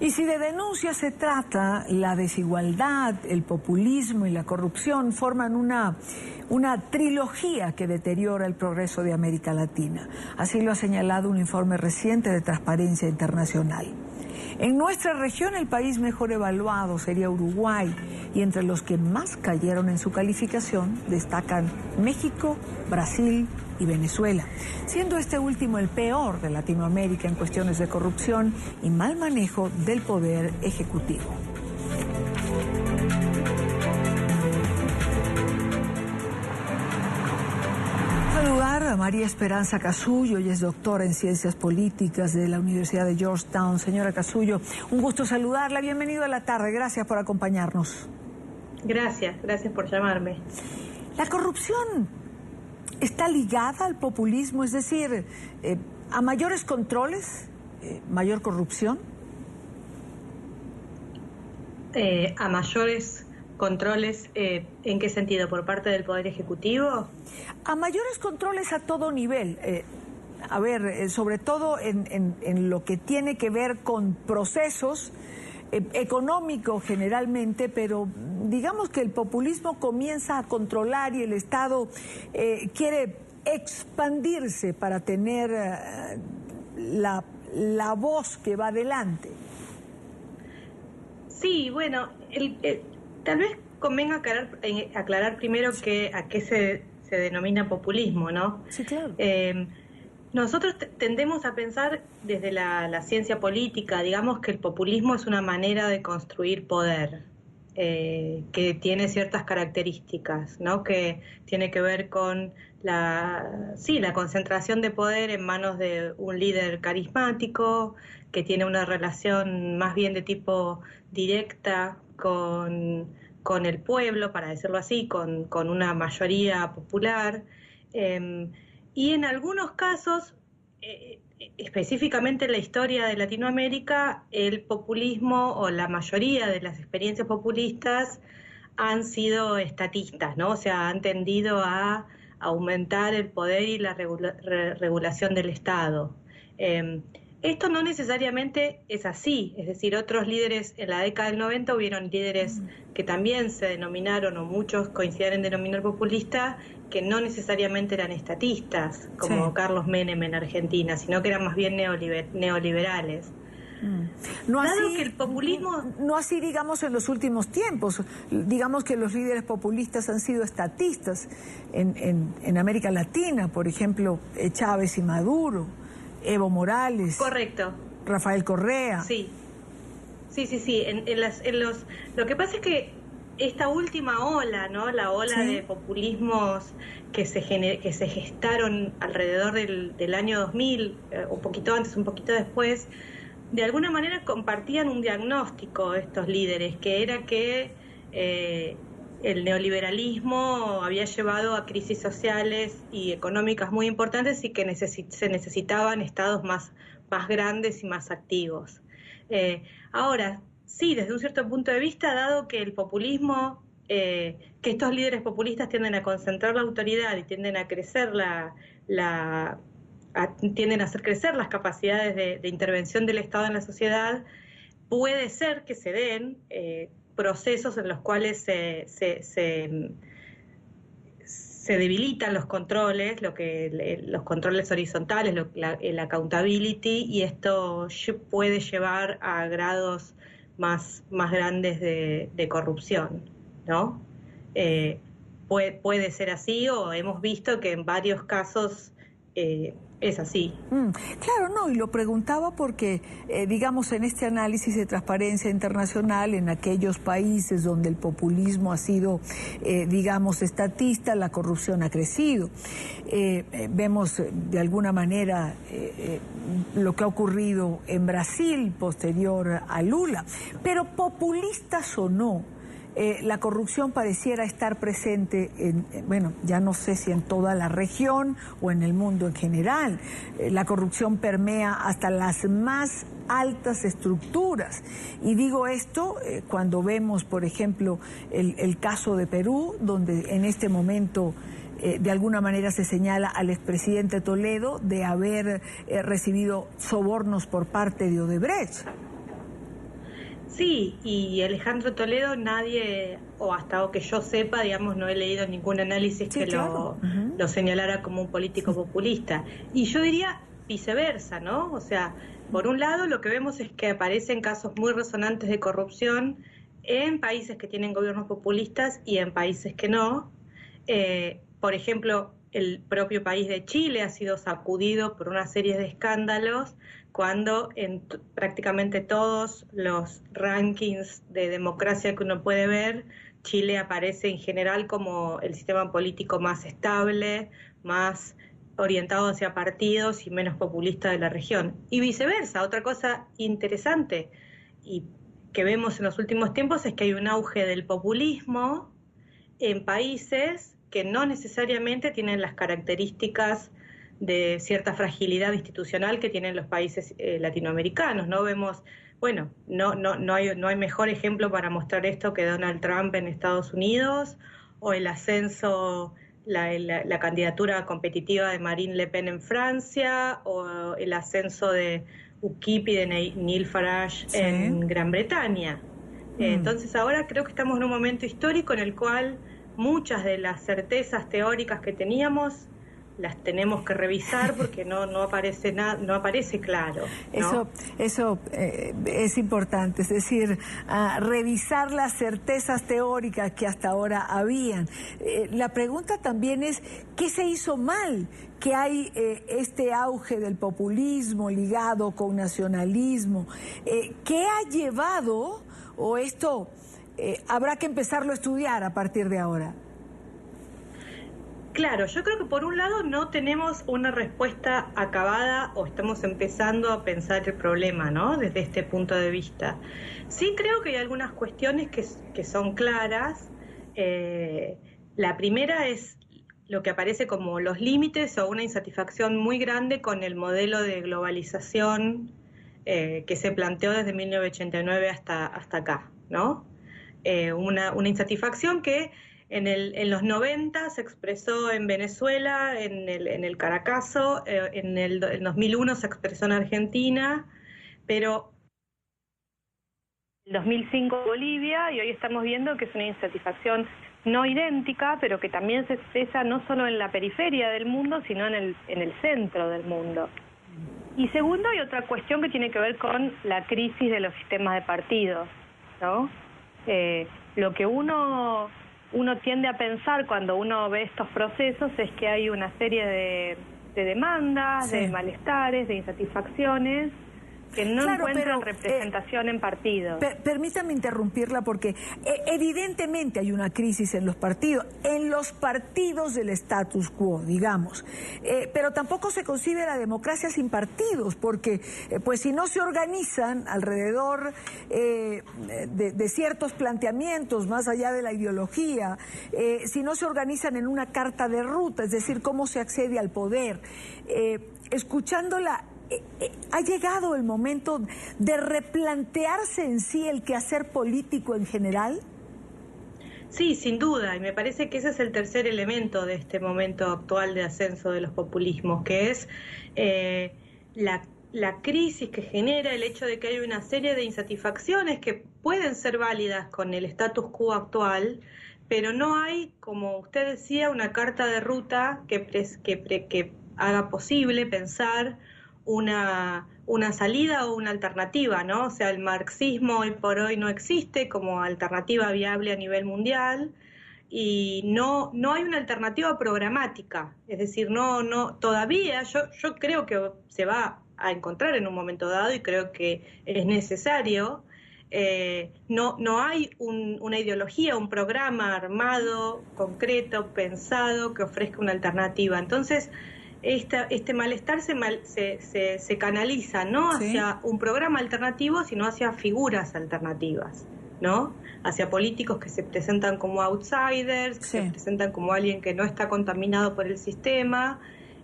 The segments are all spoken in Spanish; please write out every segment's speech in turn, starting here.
Y si de denuncia se trata, la desigualdad, el populismo y la corrupción forman una trilogía que deteriora el progreso de América Latina. Así lo ha señalado un informe reciente de Transparencia Internacional. En nuestra región, el país mejor evaluado sería Uruguay, y entre los que más cayeron en su calificación destacan México, Brasil y Venezuela, siendo este último el peor de Latinoamérica en cuestiones de corrupción y mal manejo del poder ejecutivo. Saludar a María Esperanza Casullo, ella es doctora en Ciencias Políticas de la Universidad de Georgetown. Señora Casullo, un gusto saludarla, bienvenido a la tarde, gracias por acompañarnos. Gracias por llamarme. La corrupción está ligada al populismo, es decir, a mayores controles, mayor corrupción. A mayores controles, ¿en qué sentido? ¿Por parte del Poder Ejecutivo? A mayores controles a todo nivel. Sobre todo en lo que tiene que ver con procesos económicos generalmente, pero digamos que el populismo comienza a controlar y el Estado quiere expandirse para tener la voz que va adelante. Sí, bueno, tal vez convenga aclarar primero a qué se denomina populismo, ¿no? Sí, claro. Nosotros tendemos a pensar desde la ciencia política, digamos que el populismo es una manera de construir poder, que tiene ciertas características, ¿no? Que tiene que ver con la concentración de poder en manos de un líder carismático, que tiene una relación más bien de tipo directa con el pueblo, para decirlo así, con una mayoría popular. Y en algunos casos, específicamente en la historia de Latinoamérica, el populismo o la mayoría de las experiencias populistas han sido estatistas, ¿no? O sea, han tendido a aumentar el poder y la regulación del Estado. Esto no necesariamente es así, es decir, otros líderes en la década del 90 hubieron líderes que también se denominaron, o muchos coincidieron en denominar populista, que no necesariamente eran estatistas, como sí. Carlos Menem en Argentina, sino que eran más bien neoliberales. No Dado así, que el populismo... No así, digamos, en los últimos tiempos. Digamos que los líderes populistas han sido estatistas en América Latina, por ejemplo, Chávez y Maduro, Evo Morales. Correcto. Rafael Correa. Sí. Lo que pasa es que esta última ola, ¿no? La ola sí. de populismos que se gestaron alrededor del año 2000, un poquito antes, un poquito después, de alguna manera compartían un diagnóstico estos líderes, que era que el neoliberalismo había llevado a crisis sociales y económicas muy importantes y que se necesitaban estados más grandes y más activos. Ahora, sí, desde un cierto punto de vista, dado que el populismo, que estos líderes populistas tienden a concentrar la autoridad y tienden a crecer tienden a hacer crecer las capacidades de intervención del Estado en la sociedad, puede ser que se den procesos en los cuales se debilitan los controles, los controles horizontales, el accountability, y esto puede llevar a grados más grandes de corrupción, ¿no? Puede ser así, o hemos visto que en varios casos es así. Claro, no, y lo preguntaba porque, digamos, en este análisis de Transparencia Internacional, en aquellos países donde el populismo ha sido, digamos, estatista, la corrupción ha crecido. Vemos de alguna manera lo que ha ocurrido en Brasil posterior a Lula, pero populistas o no, la corrupción pareciera estar presente ya no sé si en toda la región o en el mundo en general. La corrupción permea hasta las más altas estructuras. Y digo esto cuando vemos, por ejemplo, el caso de Perú, donde en este momento de alguna manera se señala al expresidente Toledo de haber recibido sobornos por parte de Odebrecht. Sí, y Alejandro Toledo nadie, o hasta que yo sepa, digamos, no he leído ningún análisis Sí, que claro. lo señalara como un político populista. Y yo diría viceversa, ¿no? O sea, por un lado lo que vemos es que aparecen casos muy resonantes de corrupción en países que tienen gobiernos populistas y en países que no. Por ejemplo, el propio país de Chile ha sido sacudido por una serie de escándalos cuando en prácticamente todos los rankings de democracia que uno puede ver, Chile aparece en general como el sistema político más estable, más orientado hacia partidos y menos populista de la región. Y viceversa, otra cosa interesante y que vemos en los últimos tiempos es que hay un auge del populismo en países que no necesariamente tienen las características de cierta fragilidad institucional que tienen los países latinoamericanos, ¿no? Vemos, bueno, no hay mejor ejemplo para mostrar esto que Donald Trump en Estados Unidos, o el ascenso, la candidatura competitiva de Marine Le Pen en Francia, o el ascenso de UKIP y de Nigel Farage en Gran Bretaña. Entonces ahora creo que estamos en un momento histórico en el cual muchas de las certezas teóricas que teníamos las tenemos que revisar porque no aparece nada, no aparece claro, ¿no? Eso es importante, es decir, revisar las certezas teóricas que hasta ahora habían. La pregunta también es, ¿qué se hizo mal? Que hay este auge del populismo ligado con nacionalismo. ¿Qué ha llevado, o esto habrá que empezarlo a estudiar a partir de ahora? Claro, yo creo que por un lado no tenemos una respuesta acabada o estamos empezando a pensar el problema, ¿no? Desde este punto de vista. Sí creo que hay algunas cuestiones que son claras. La primera es lo que aparece como los límites o una insatisfacción muy grande con el modelo de globalización que se planteó desde 1989 hasta acá, ¿no? Una insatisfacción que en los 90 se expresó en Venezuela, en el Caracazo, en 2001 se expresó en Argentina, pero en 2005 en Bolivia, y hoy estamos viendo que es una insatisfacción no idéntica, pero que también se expresa no solo en la periferia del mundo, sino en el centro del mundo. Y segundo, hay otra cuestión que tiene que ver con la crisis de los sistemas de partidos, ¿no? Lo que uno tiende a pensar cuando uno ve estos procesos es que hay una serie de demandas, de malestares, de insatisfacciones que no encuentran representación en partidos. Permítame interrumpirla porque evidentemente hay una crisis en los partidos del status quo, digamos. Pero tampoco se concibe la democracia sin partidos, porque pues si no se organizan alrededor de ciertos planteamientos, más allá de la ideología, si no se organizan en una carta de ruta, es decir, cómo se accede al poder, escuchándola, ¿ha llegado el momento de replantearse en sí el quehacer político en general? Sí, sin duda, y me parece que ese es el tercer elemento de este momento actual de ascenso de los populismos, que es la crisis que genera el hecho de que hay una serie de insatisfacciones que pueden ser válidas con el status quo actual, pero no hay, como usted decía, una carta de ruta que haga posible pensar una salida o una alternativa, ¿no? O sea, el marxismo hoy por hoy no existe como alternativa viable a nivel mundial y no hay una alternativa programática, es decir, todavía yo creo que se va a encontrar en un momento dado y creo que es necesario. No hay una ideología, un programa armado, concreto, pensado, que ofrezca una alternativa. Entonces, este malestar se canaliza no hacia un programa alternativo, sino hacia figuras alternativas, ¿no? Hacia políticos que se presentan como outsiders, que se presentan como alguien que no está contaminado por el sistema,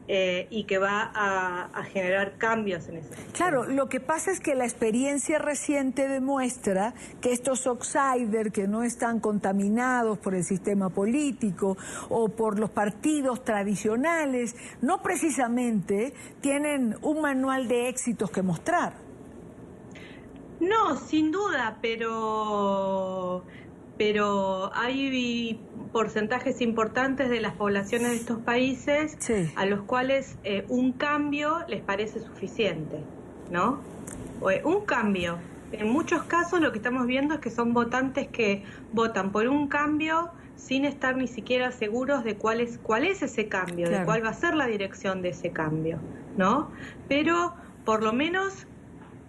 y que va a generar cambios en ese sistema. Claro, lo que pasa es que la experiencia reciente demuestra que estos outsiders que no están contaminados por el sistema político o por los partidos tradicionales, no precisamente tienen un manual de éxitos que mostrar. No, sin duda, pero hay porcentajes importantes de las poblaciones de estos países Sí. a los cuales un cambio les parece suficiente, ¿no? Un cambio. En muchos casos lo que estamos viendo es que son votantes que votan por un cambio sin estar ni siquiera seguros de cuál es ese cambio, Claro. de cuál va a ser la dirección de ese cambio, ¿no? Pero por lo menos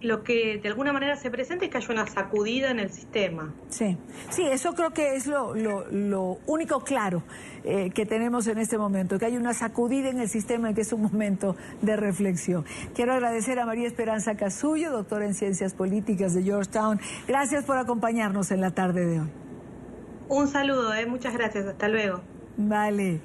lo que de alguna manera se presenta es que haya una sacudida en el sistema. Sí, sí, eso creo que es lo único claro que tenemos en este momento, que hay una sacudida en el sistema y que es un momento de reflexión. Quiero agradecer a María Esperanza Casullo, doctora en Ciencias Políticas de Georgetown. Gracias por acompañarnos en la tarde de hoy. Un saludo, muchas gracias, hasta luego. Vale.